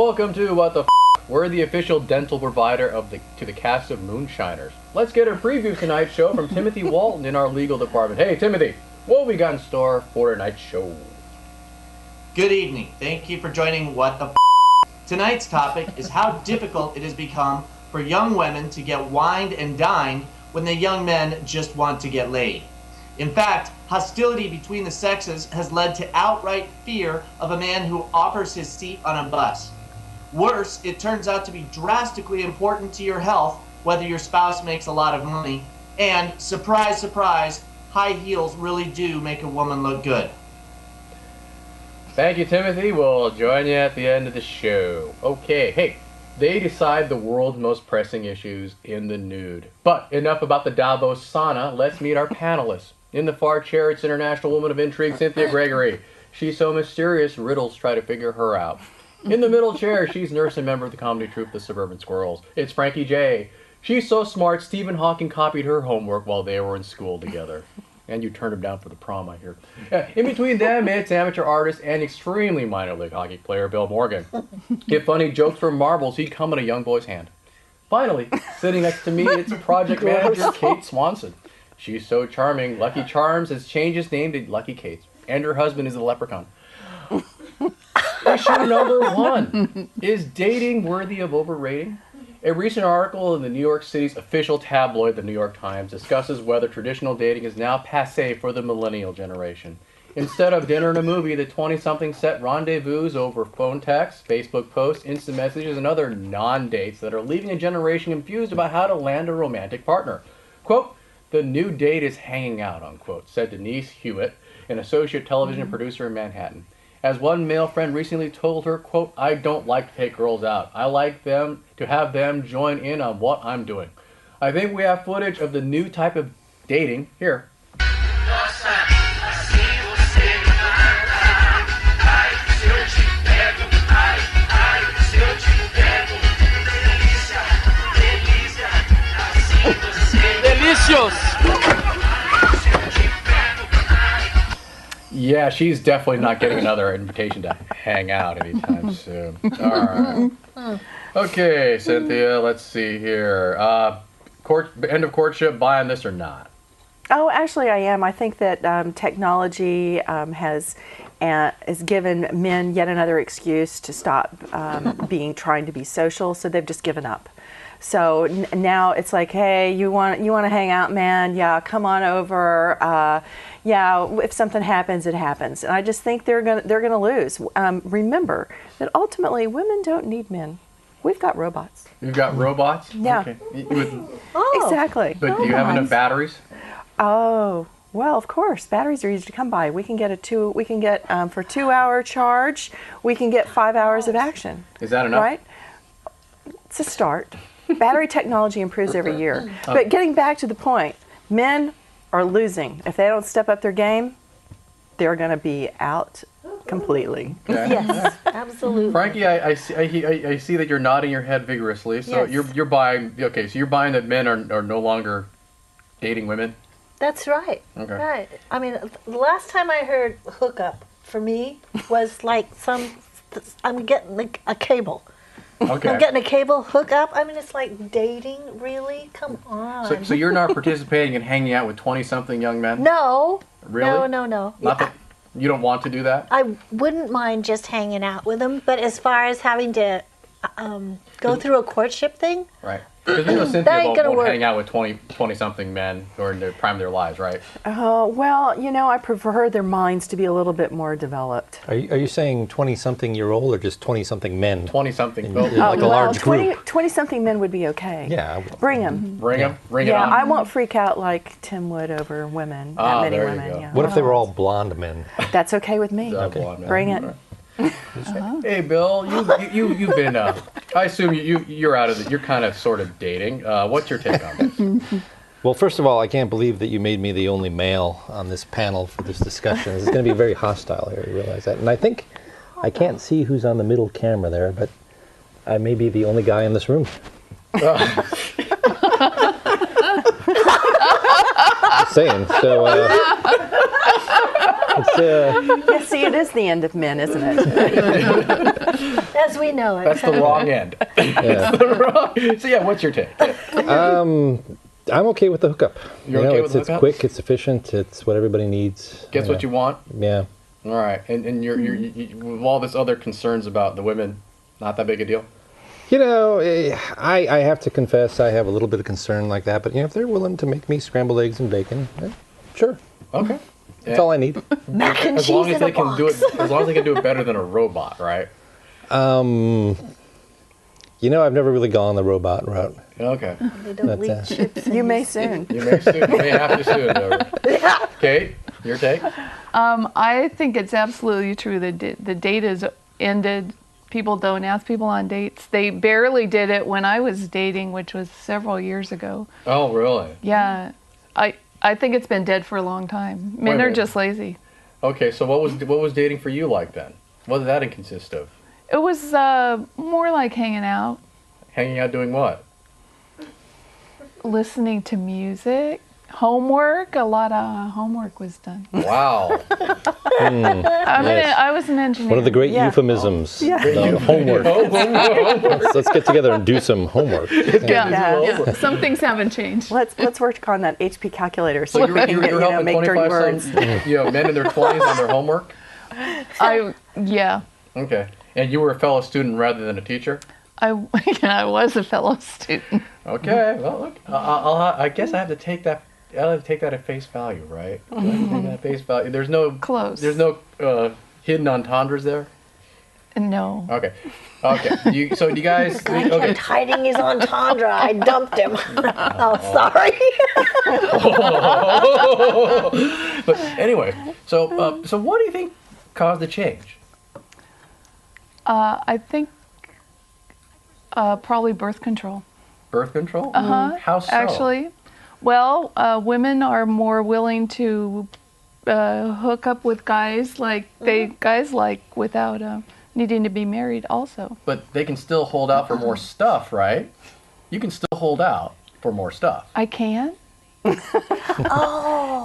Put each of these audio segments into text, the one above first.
Welcome to What the F***. We're the official dental provider to the cast of Moonshiners. Let's get a preview of tonight's show from Timothy Walton in our legal department. Hey, Timothy, what have we got in store for tonight's show? Good evening. Thank you for joining What the F***. Tonight's topic is how difficult it has become for young women to get wined and dined when the young men just want to get laid. In fact, hostility between the sexes has led to outright fear of a man who offers his seat on a bus. Worse, it turns out to be drastically important to your health whether your spouse makes a lot of money. And, surprise, surprise, high heels really do make a woman look good. Thank you, Timothy. We'll join you at the end of the show. Okay, hey, they decide the world's most pressing issues in the nude. But enough about the Davos sauna. Let's meet our panelists. In the far chair, it's International Woman of Intrigue, Cynthia Gregory. She's so mysterious, riddles try to figure her out. In the middle chair, she's nurse and member of the comedy troupe, The Suburban Squirrels. It's Frankie J. She's so smart, Stephen Hawking copied her homework while they were in school together. And you turned him down for the prom, I hear. In between them, it's amateur artist and extremely minor league hockey player Bill Morgan. If funny jokes were marbles, he'd come in a young boy's hand. Finally, sitting next to me, it's project manager Kate Swanson. She's so charming, Lucky Charms has changed his name to Lucky Kate. And her husband is a leprechaun. Issue number 1. Is dating worthy of overrating? A recent article in the New York City's official tabloid, the New York Times, discusses whether traditional dating is now passé for the millennial generation. Instead of dinner and a movie, the 20-somethings set rendezvous over phone texts, Facebook posts, instant messages, and other non-dates that are leaving a generation confused about how to land a romantic partner. Quote, "The new date is hanging out," unquote, said Denise Hewitt, an associate television producer in Manhattan. As one male friend recently told her, quote, "I don't like to take girls out. I like them to have them join in on what I'm doing." I think we have footage of the new type of dating here. Delicious! Yeah, she's definitely not getting another invitation to hang out anytime soon. All right. Okay, Cynthia, let's see here. End of courtship, buy on this or not? Oh, actually, I am. I think that technology has given men yet another excuse to stop trying to be social, so they've just given up. So now it's like, hey, you want to hang out, man? Yeah, come on over. Yeah, if something happens, it happens. And I just think they're gonna lose. Remember that ultimately, women don't need men. We've got robots. You've got robots? Yeah. Okay. Exactly. But do you have enough batteries? Oh, well, of course. Batteries are easy to come by. We can get for 2-hour charge. We can get 5 hours of action. Is that enough? Right? It's a start. Battery technology improves every year. But getting back to the point, men are losing. If they don't step up their game, they're going to be out completely. Okay. Yes, absolutely. Frankie, I see that you're nodding your head vigorously. So Yes. you're buying. Okay, so you're buying that men are no longer dating women. That's right. Okay. Right. I mean, the last time I heard hookup for me was like I'm getting like a cable. Okay. I'm getting a cable hookup. I mean, it's like dating, really? Come on. So you're not participating in hanging out with 20-something young men? No. Really? No. Not that you don't want to do that? I wouldn't mind just hanging out with them, but as far as having to go through a courtship thing, Right. Because that Cynthia ain't gonna won't work. hang out with 20-something men who are in the prime of their lives, right? Well, I prefer their minds to be a little bit more developed. Are you saying 20-something-year-old or just 20-something men? 20-something. Like a large group. 20-something men would be okay. Yeah. Bring them. Bring them. Bring it Yeah, on. I won't freak out like Tim would over women. That many there you women. go. Yeah. What if they were all blonde men? That's okay with me. Double on that. Bring it. All right. Hey, Bill, you've been. I assume you're out of it. You're kind of sort of dating. What's your take on this? Well, first of all, I can't believe that you made me the only male on this panel for this discussion. This is going to be very hostile here, you realize that. And I think, I can't see who's on the middle camera there, but I may be the only guy in this room. Just saying. So, Yeah, see, it is the end of men, isn't it? As we know it. That's the wrong end. So yeah, what's your take? I'm okay with the hookup. You're okay with the it's hookup? quick, it's efficient, it's what everybody needs. Gets what you want? Yeah. All right. And you're with all this other concerns about the women, not that big a deal? I have to confess I have a little bit of concern like that, but if they're willing to make me scrambled eggs and bacon, sure. Okay. That's all I need. Mac and As cheese long as in they a can box. do it, as long as they can do it better than a robot, right? I've never really gone the robot route. Okay. They don't But, leak chips. You may soon. You may have to soon, though. Kate, your take? I think it's absolutely true that the date is ended. People don't ask people on dates. They barely did it when I was dating, which was several years ago. Oh, really? Yeah. I think it's been dead for a long time. Wait a Men are minute. just lazy. Okay, so what was dating for you like then? What did that consist of? It was more like hanging out, Hanging out doing what? listening to music, homework. A lot of homework was done. Wow. I was an engineer. One of the great Yeah. euphemisms. Yeah. The homework. Homework. Let's get together and do some homework. Yeah. Some things haven't changed. Let's work on that HP calculator so So we can get, you're helping make dirty 25 words. some, men in their 20s on their homework? Yeah. Okay. And you were a fellow student rather than a teacher? I was a fellow student. Okay. Well, look, I guess I have to take that. I'll have to take that at face value, right? Do I have to take that at face value? There's no Close. There's no hidden entendres there. No. Okay. So you guys. I Okay. kept hiding his entendre. I dumped him. Oh, sorry. But anyway, so what do you think caused the change? I think probably birth control. Birth control? How so? Actually, well, women are more willing to hook up with guys guys like without needing to be married also. But they can still hold out for more stuff, right? You can still hold out for more stuff. I can't.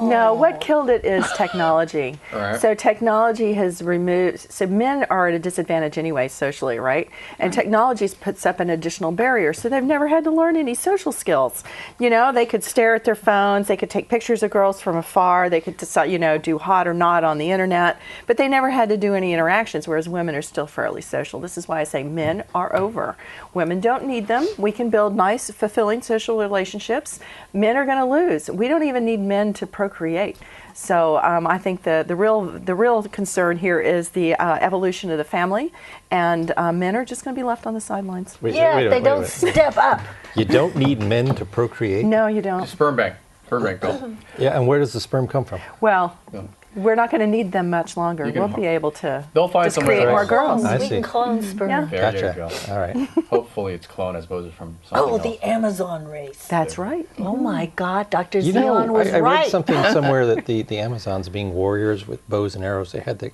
No, what killed it is technology. All right. So technology has removed, so men are at a disadvantage anyway socially, right? And technology puts up an additional barrier, so they've never had to learn any social skills. They could stare at their phones, they could take pictures of girls from afar, they could decide, do hot or not on the internet, but they never had to do any interactions, whereas women are still fairly social. This is why I say men are over. Women don't need them. We can build nice, fulfilling social relationships. Men are going to lose. We don't even need men to procreate. So I think the real concern here is the evolution of the family, and men are just going to be left on the sidelines. Wait Yeah, a if they minute, don't step up. You don't need men to procreate? No, you don't. Sperm bank, Bill. Yeah, and where does the sperm come from? Well, Yeah. we're not going to need them much longer. You can- We'll be able to They'll find just somewhere create else. more girls. I We see. can clone sperm. Yeah. There you Gotcha. go. All right. Hopefully it's clone as opposed to from something Oh, else. the Amazon race. That's right. Oh my God, Dr. You Zeon know, was I right. read something somewhere that the Amazons, being warriors with bows and arrows, they had to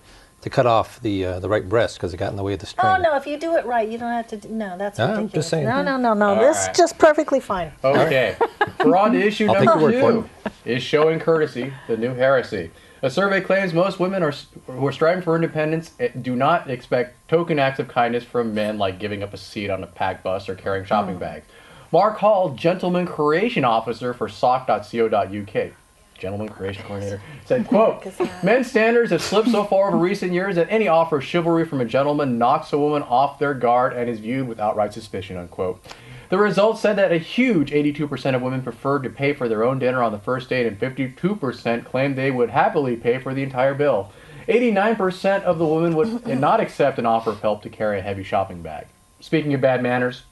cut off the right breast because it got in the way of the string. Oh no, if you do it right, you don't have to. No, that's I'm ridiculous. just saying. No. This right. is just perfectly fine. Okay, we're on to issue I'll take number your word for 2. Is showing courtesy the new heresy? A survey claims most women who are striving for independence do not expect token acts of kindness from men like giving up a seat on a packed bus or carrying shopping bags. Mark Hall, Gentleman Creation Officer for sock.co.uk, Gentleman Creation Coordinator, said, quote, men's standards have slipped so far over recent years that any offer of chivalry from a gentleman knocks a woman off their guard and is viewed with outright suspicion, unquote. The results said that a huge 82% of women preferred to pay for their own dinner on the first date, and 52% claimed they would happily pay for the entire bill. 89% of the women would not accept an offer of help to carry a heavy shopping bag. Speaking of bad manners,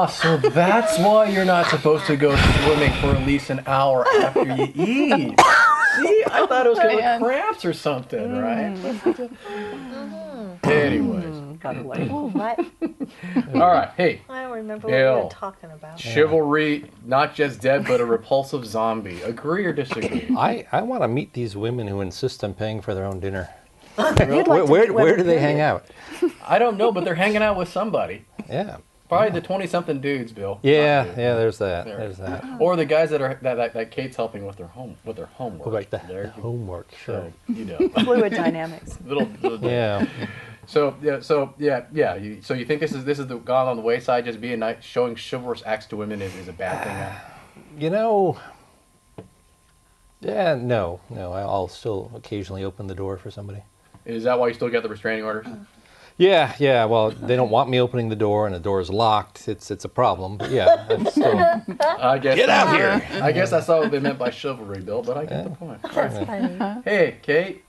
so that's why you're not supposed to go swimming for at least an hour after you eat. See, I thought it was because of cramps or something, right? Anyways, by the way. Oh, what? All right. Hey, I don't remember what we Bill. were talking about. chivalry, not just dead, but a repulsive zombie. Agree or disagree? I want to meet these women who insist on paying for their own dinner. You'd like to Where meet women, do they hang period. out? I don't know, but they're hanging out with somebody. Yeah. Probably the 20-something dudes, Bill. Yeah, Not you. yeah, there's that. There. There's that. Or the guys that Kate's helping with their homework. Oh, like the There you- homework, sure. So, you know. Fluid dynamics. little Yeah. So yeah. So you think this is gone on the wayside? Just being nice, showing chivalrous acts to women is a bad thing now? You know, yeah, no. I'll still occasionally open the door for somebody. Is that why you still get the restraining orders? Yeah. Well, they don't want me opening the door, and the door is locked. It's a problem. But yeah, I'm still. I guess. Get out here! I guess that's not what they meant by chivalry, Bill. But I get the point. That's funny. Hey, Kate,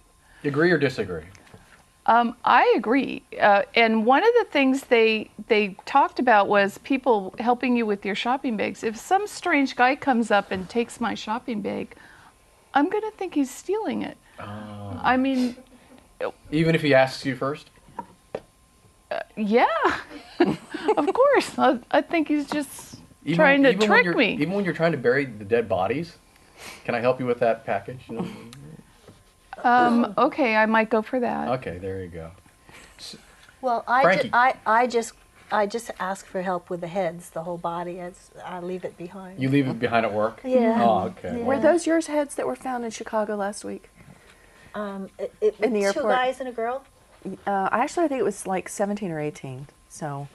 agree or disagree? I agree. And one of the things they talked about was people helping you with your shopping bags. If some strange guy comes up and takes my shopping bag, I'm going to think he's stealing it. I mean, Even if he asks you first? yeah, of course. I think he's just trying to even when trick you're- me. Even when you're trying to bury the dead bodies? Can I help you with that package? You know? Okay, I might go for that. Okay, there you go. Well, Frankie. I just ask for help with the heads, the whole body. I leave it behind. You leave it behind at work? Yeah. Oh, okay. Were those yours heads that were found in Chicago last week? In the Two airport? guys and a girl. I think it was like 17 or 18. So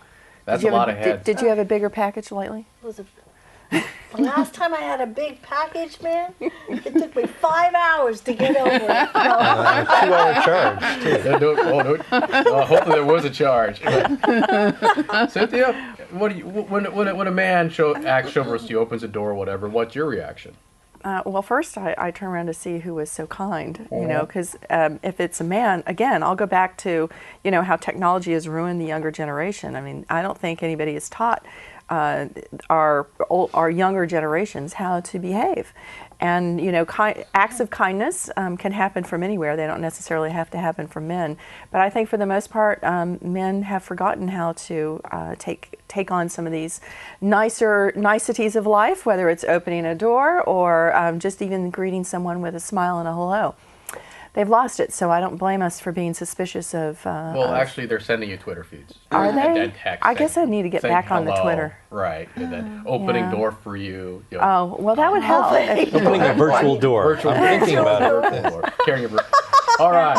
That's did a you have lot of heads. Did you have a bigger package lately? It was the last time I had a big package, man, it took me 5 hours to get over it. No. 2-hour charge, too. Hopefully there was a charge. Cynthia, when a man acts chivalrous to you, opens a door or whatever, what's your reaction? Well, first I turn around to see who was so kind, you know, because if it's a man, again, I'll go back to, you know, how technology has ruined the younger generation. I mean, I don't think anybody has taught our younger generations how to behave. And, you know, acts of kindness can happen from anywhere. They don't necessarily have to happen from men. But I think for the most part, men have forgotten how to take on some of these niceties of life, whether it's opening a door or just even greeting someone with a smile and a hello. They've lost it, so I don't blame us for being suspicious of... Well, actually, they're sending you Twitter feeds. Are they? And text I guess I need to get saying back on the hello. Twitter. Right. And then opening Yeah. door for you. You know, Oh, well, that would help. Opening a virtual door. Virtual I'm thinking about it. door. Carrying a All right.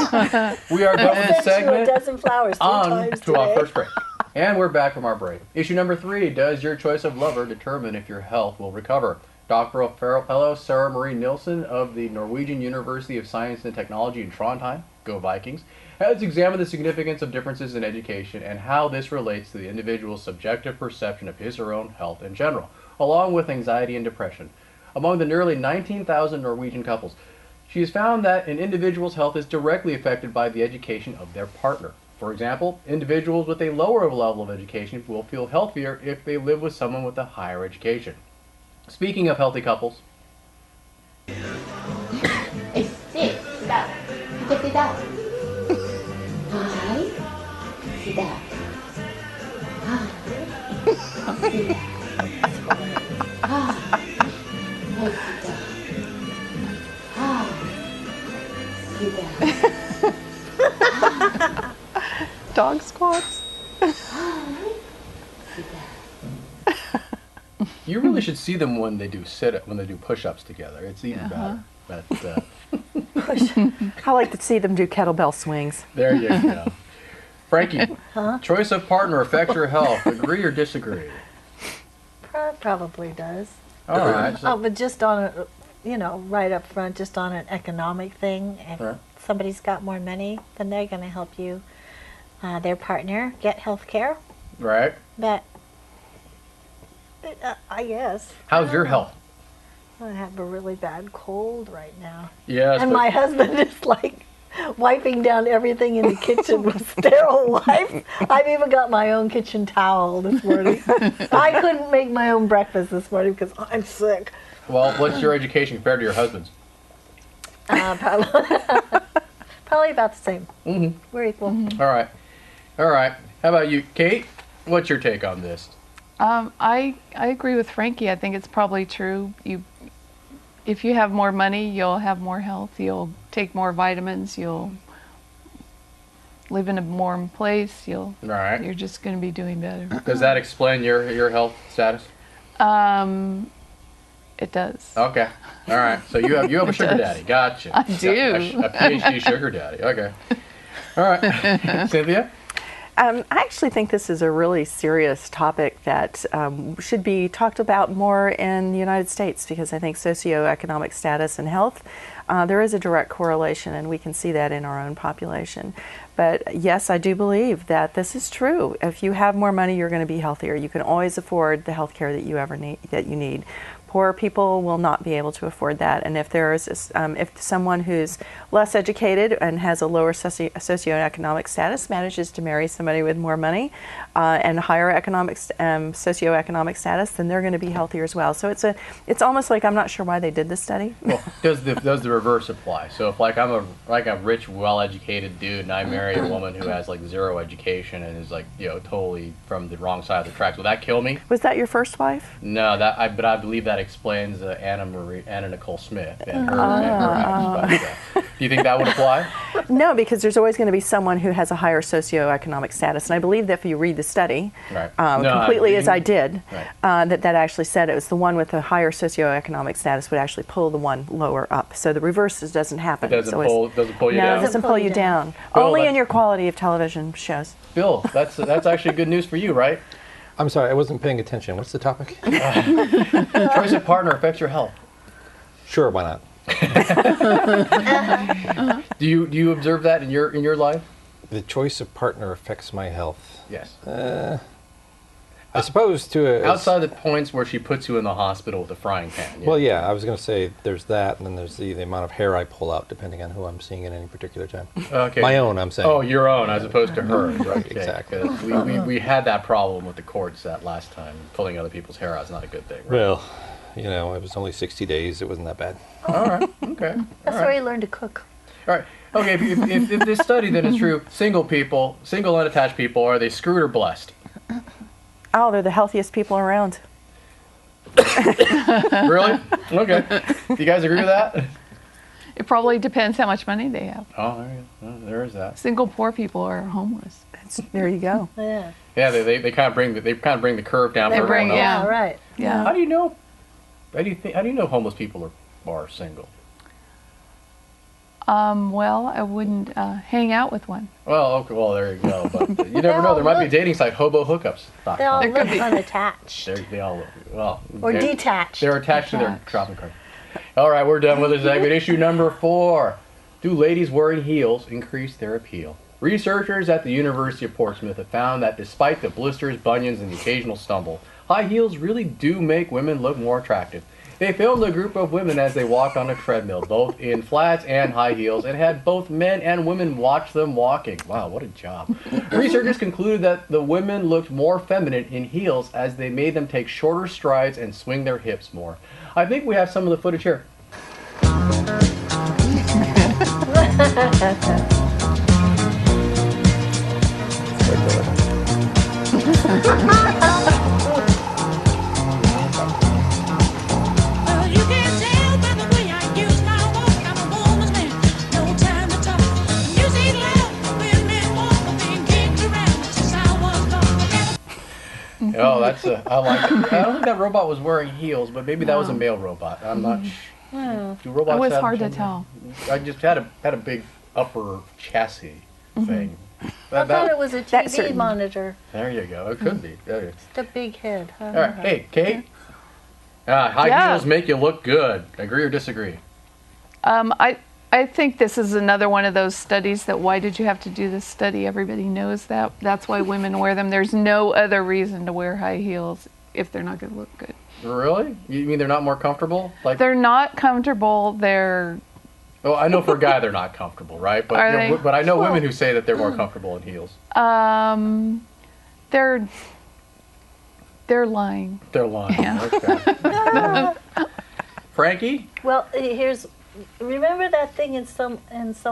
We are done with the Sent you a segment. dozen flowers 3 On times to our today. first break. And we're back from our break. Issue number 3. Does your choice of lover determine if your health will recover? Doctoral Fellow Sarah Marie Nilsson of the Norwegian University of Science and Technology in Trondheim, go Vikings, has examined the significance of differences in education and how this relates to the individual's subjective perception of his or her own health in general, along with anxiety and depression. Among the nearly 19,000 Norwegian couples, she has found that an individual's health is directly affected by the education of their partner. For example, individuals with a lower level of education will feel healthier if they live with someone with a higher education. Speaking of healthy couples, 'Dog squats? you really should see them when they do push-ups together. It's even better. But I like to see them do kettlebell swings. there you go. Frankie, choice of partner affects your health. Agree or disagree? Probably does. All right. So, But just on a, right up front, just on an economic thing, if Right. somebody's got more money, then they're going to help you, their partner, get health care. right. But, I guess. How's your health? I have a really bad cold right now. Yes. And but- my husband is like wiping down everything in the kitchen with sterile wipes. I've even got my own kitchen towel this morning. I couldn't make my own breakfast this morning because I'm sick. Well, what's your education compared to your husband's? Probably about the same. Mm-hmm. We're equal. All right. All right. How about you, Kate? What's your take on this? I agree with Frankie. I think it's probably true. If you have more money, you'll have more health. You'll take more vitamins. You'll live in a warm place. All right. You're just going to be doing better. Does that explain your health status? It does. Okay. All right. So you have a sugar daddy. Gotcha. I do. A PhD sugar daddy. Okay. All right. Cynthia? I actually think this is a really serious topic that should be talked about more in the United States, because I think socioeconomic status and health, there is a direct correlation, and we can see that in our own population. But yes, I do believe that this is true. If you have more money, you're going to be healthier. You can always afford the health care that you need. Poor people will not be able to afford that, and if if someone who's less educated and has a lower socioeconomic status manages to marry somebody with more money and higher socioeconomic status, then they're going to be healthier as well. So it's almost like, I'm not sure why they did this study. Well, does the reverse apply? So if like I'm a rich, well-educated dude and I marry a woman who has like zero education and is like totally from the wrong side of the tracks, will that kill me? Was that your first wife? No, but I believe that explains Anna Nicole Smith and her actions. Do you think that would apply? No, because there's always going to be someone who has a higher socioeconomic status, and I believe that if you read the study completely as I did, that actually said it was the one with the higher socioeconomic status would actually pull the one lower up. So the reverse doesn't happen. It doesn't pull you down? No, it doesn't pull you down. Bill, only in your quality of television shows. Bill, that's actually good news for you, right? I'm sorry, I wasn't paying attention. What's the topic? Choice of partner affects your health. Sure, why not? Do you observe that in your life? The choice of partner affects my health. Yes. I suppose outside the points where she puts you in the hospital with a frying pan. Well, yeah, I was going to say there's that, and then there's the amount of hair I pull out depending on who I'm seeing at any particular time. Okay. My own, I'm saying. Oh, your own as opposed to hers. Right, okay. Exactly. We had that problem with the courts that last time. Pulling other people's hair out is not a good thing. Right? Well, it was only 60 days. It wasn't that bad. All right. Okay. That's where you learn to cook. All right. Okay. If this study then is true, single unattached people, are they screwed or blessed? Oh, they're the healthiest people around. Really? Okay. Do you guys agree with that? It probably depends how much money they have. Oh, there is that. Single poor people are homeless. There you go. Yeah. Yeah, they kind of bring the curve down. They for bring, everyone else. Yeah, right. Yeah. How do you know? How do you know homeless people are single? Well, I wouldn't hang out with one. Well, okay, well there you go. But you never know. There might be a dating site, hobohookups.com. They all There could look be. unattached. They all well. Or detached. They're attached to their shopping cart. All right, we're done with this segment. Issue number 4. Do ladies wearing heels increase their appeal? Researchers at the University of Portsmouth have found that despite the blisters, bunions, and the occasional stumble, high heels really do make women look more attractive. They filmed a group of women as they walked on a treadmill, both in flats and high heels, and had both men and women watch them walking. Wow, what a job. Researchers concluded that the women looked more feminine in heels as they made them take shorter strides and swing their hips more. I think we have some of the footage here. Oh, I like it. I don't think that robot was wearing heels, but maybe that was a male robot. I'm not sure. Do robots It was have hard to gender? tell. I just had a big upper chassis thing. I thought it was a TV certain- monitor. There you go. It could be. There you The big head. go. All right. Hey, Kate. High Yeah. heels make you look good. Agree or disagree? I think this is another one of those studies that why did you have to do this study? Everybody knows that. That's why women wear them. There's no other reason to wear high heels if they're not going to look good. Really? You mean they're not more comfortable? Like, They're not comfortable. They're oh, I know for a guy they're not comfortable, right? But Are they? but I know women who say that they're more comfortable in heels. they're lying. They're lying. Yeah. Okay. Frankie? Well, here's remember that thing in some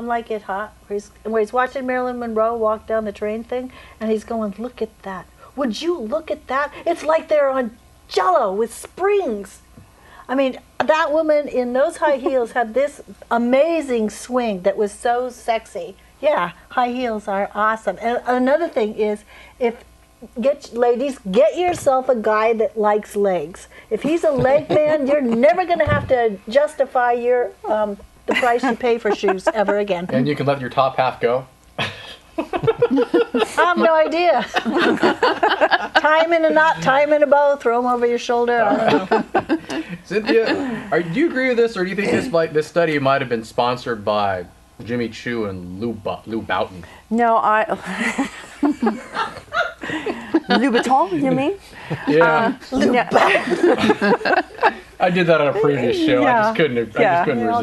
Like It Hot, where he's watching Marilyn Monroe walk down the train thing, and he's going, "Look at that! Would you look at that? It's like they're on Jello with springs." I mean, that woman in those high heels had this amazing swing that was so sexy. Yeah, high heels are awesome. And another thing is, ladies, get yourself a guy that likes legs. If he's a leg man, you're never going to have to justify your the price you pay for shoes ever again. And you can let your top half go. I have no idea. Tie him in a knot, tie him in a bow, throw him over your shoulder. I don't know. Cynthia, do you agree with this, or do you think this study might have been sponsored by Jimmy Choo and Lou Boughton? No, Louboutin, you mean? Yeah. Yeah. I did that on a previous show. I just couldn't resist.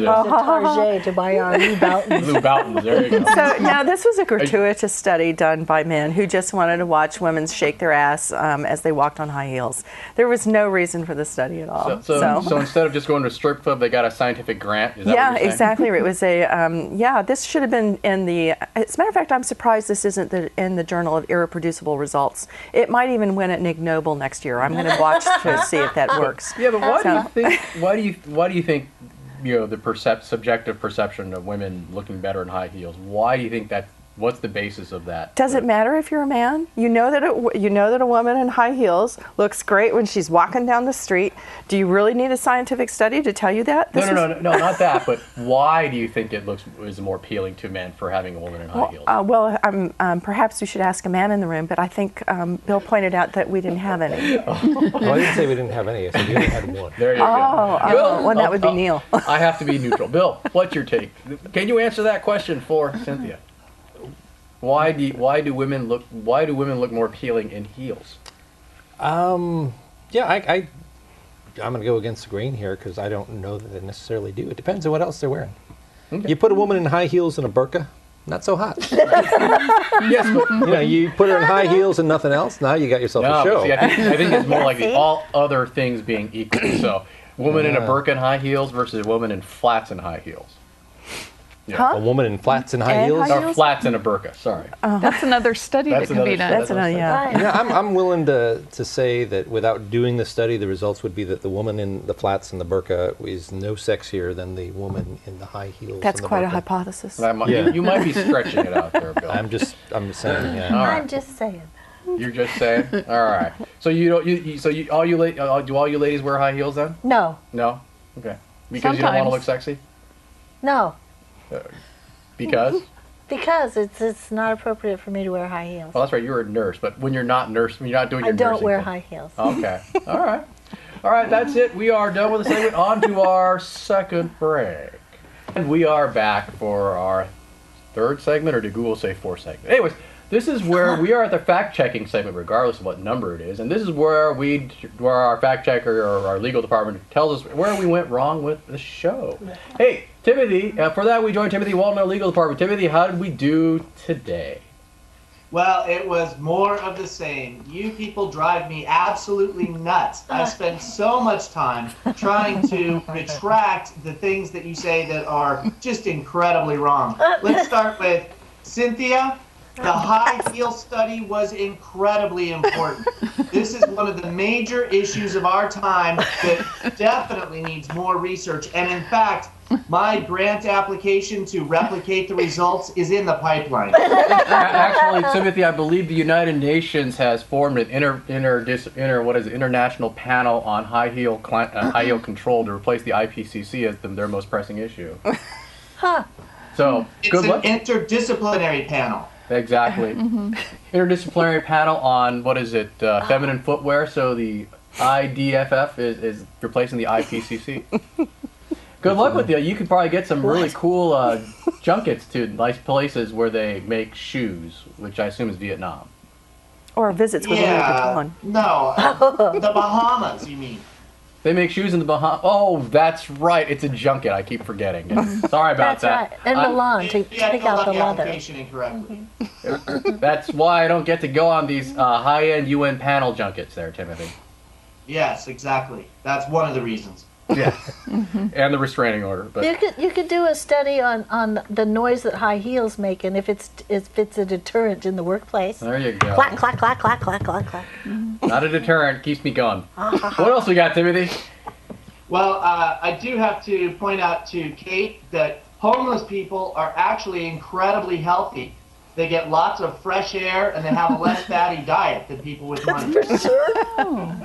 Target to buy our Lou Boughton. Lou Boughton's, there you go. So now this was a gratuitous study done by men who just wanted to watch women shake their ass as they walked on high heels. There was no reason for the study at all. So instead of just going to a strip club, they got a scientific grant? Is that Yeah, what you're saying? exactly. It was a, this should have been in the, as a matter of fact, I'm surprised this isn't in the Journal of Irreproducible Results. It might even win at Ig Nobel next year. I'm going to watch to see if that works. Yeah, but why do you think the subjective perception of women looking better in high heels? Why do you think that? What's the basis of that? Does it matter if you're a man? You know that a woman in high heels looks great when she's walking down the street. Do you really need a scientific study to tell you that? No, not that. But why do you think it is more appealing to men for having a woman in high heels? Perhaps we should ask a man in the room. But I think Bill pointed out that we didn't have any. Well, I didn't say we didn't have any. I said we only had one. There you go. Well, that would be Neil. I have to be neutral. Bill, what's your take? Can you answer that question for Cynthia? Why do women look more appealing in heels? I'm going to go against the grain here because I don't know that they necessarily do. It depends on what else they're wearing. Okay. You put a woman in high heels and a burqa, not so hot. Yes, but you put her in high heels and nothing else. Now you got yourself a show. See, I think it's more like all other things being equal. So, woman in a burqa and high heels versus a woman in flats and high heels. Yeah. Huh? A woman in flats and high heels? Or flats and a burqa, sorry. That's another study that can be done. That's another, yeah. I'm willing to say that without doing the study, the results would be that the woman in the flats and the burqa is no sexier than the woman in the high heels. That's and the quite burqa. a hypothesis. You might be stretching it out there, Bill. I'm just saying, yeah. Right. I'm just saying. You're just saying? All right. So do all you ladies wear high heels then? No. No? Okay. Because you don't want to look sexy? No. Because? Because it's not appropriate for me to wear high heels. Well, that's right. You're a nurse, but when you're not doing your nursing I don't wear high heels. Okay. All right. That's it. We are done with the segment. On to our second break. And we are back for our third segment, or did Google say fourth segment? Anyways, this is where we are at the fact-checking segment, regardless of what number it is. And this is where our fact-checker or our legal department tells us where we went wrong with the show. Hey, Timothy, for that we joined Timothy Walton, our legal department. Timothy, how did we do today? Well, it was more of the same. You people drive me absolutely nuts. I spend so much time trying to retract the things that you say that are just incredibly wrong. Let's start with Cynthia. The high heel study was incredibly important. This is one of the major issues of our time that definitely needs more research. And in fact, my grant application to replicate the results is in the pipeline. Actually, Timothy, I believe the United Nations has formed an international panel on high heel control to replace the IPCC as their most pressing issue. Huh. So, good luck. It's an interdisciplinary panel. Exactly. Interdisciplinary panel on, feminine footwear. So the IDFF is replacing the IPCC. Good luck with you. You could probably get some really cool junkets to nice places where they make shoes, which I assume is Vietnam. Or visits with Louis Vuitton. No, the Bahamas, you mean? They make shoes in the Bahamas. Oh, that's right. It's a junket. I keep forgetting. Sorry about that. That's right. And Milan to take out the leather. Incorrectly. That's why I don't get to go on these high-end UN panel junkets there, Timothy. Yes, exactly. That's one of the reasons. Yeah. And the restraining order. But You could do a study on the noise that high heels make, and if it's a deterrent in the workplace. there you go. Clack clack clack clack clack clack clack. Not a deterrent. Keeps me going. What else we got, Timothy? Well, I do have to point out to Kate that homeless people are actually incredibly healthy. They get lots of fresh air and they have a less fatty diet than people with money. For sure.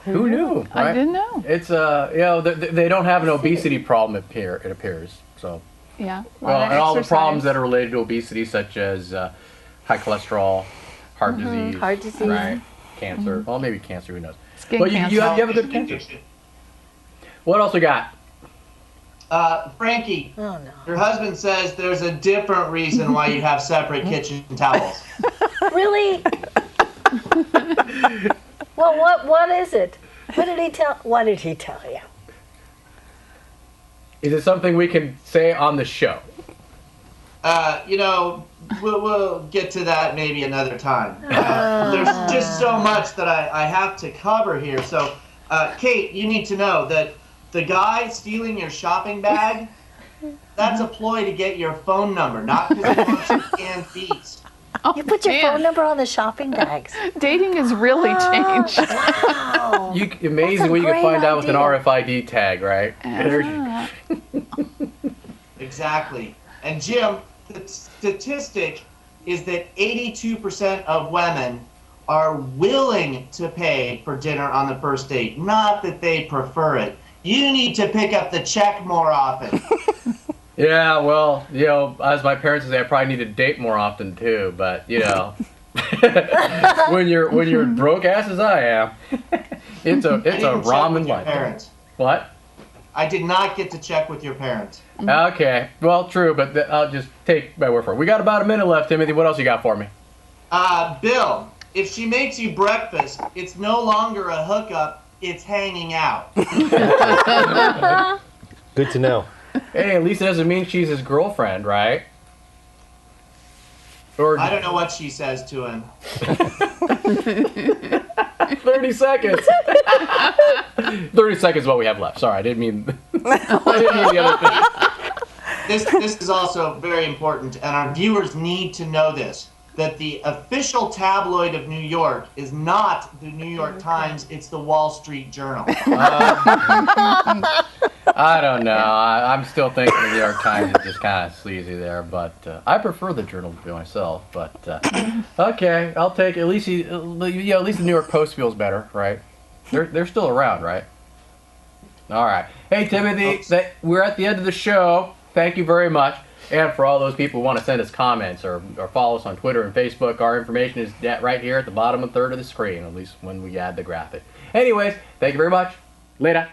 Who knew? I Right? didn't know. It's they don't have an obesity problem. It appears so. Yeah. Well, and all the problems that are related to obesity, such as high cholesterol, heart disease, Heart disease. right? Cancer. Well, maybe cancer. Who knows? Skin But cancer. you have a good cancer. What else we got? Frankie, Oh no. your husband says there's a different reason why you have separate kitchen towels. Really? Well, what is it? What did he tell you? Is it something we can say on the show? We'll get to that maybe another time. There's just so much that I have to cover here. So, Kate, you need to know that the guy stealing your shopping bag, that's a ploy to get your phone number, not because he wants your canned beets. You put your man. phone number on the shopping bags. Dating has really changed. Wow. Amazing what you can great find out with an idea. RFID tag, right? Exactly. And Jim, the statistic is that 82% of women are willing to pay for dinner on the first date, not that they prefer it. You need to pick up the check more often. Yeah, well, as my parents say, I probably need to date more often too. But when you're broke ass as I am, it's a I didn't check ramen with your life. parents. What? I did not get to check with your parents. Okay, well, true, but I'll just take my word for it. We got about a minute left, Timothy. What else you got for me? Bill, if she makes you breakfast, it's no longer a hookup, it's hanging out. Good to know. Hey, at least it doesn't mean she's his girlfriend, right? Or I don't know what she says to him. 30 seconds. 30 seconds is what we have left. Sorry, I didn't mean the other thing. This is also very important, and our viewers need to know this, that the official tabloid of New York is not the New York Times, it's the Wall Street Journal. I don't know. I'm still thinking the New York Times is just kind of sleazy there, but I prefer the Journal to myself. But okay, I'll take at least at least the New York Post feels better, right? They're still around, right? All right. Hey Timothy, we're at the end of the show. Thank you very much. And for all those people who want to send us comments or follow us on Twitter and Facebook, our information is right here at the bottom third of the screen, at least when we add the graphic. Anyways, thank you very much. Later.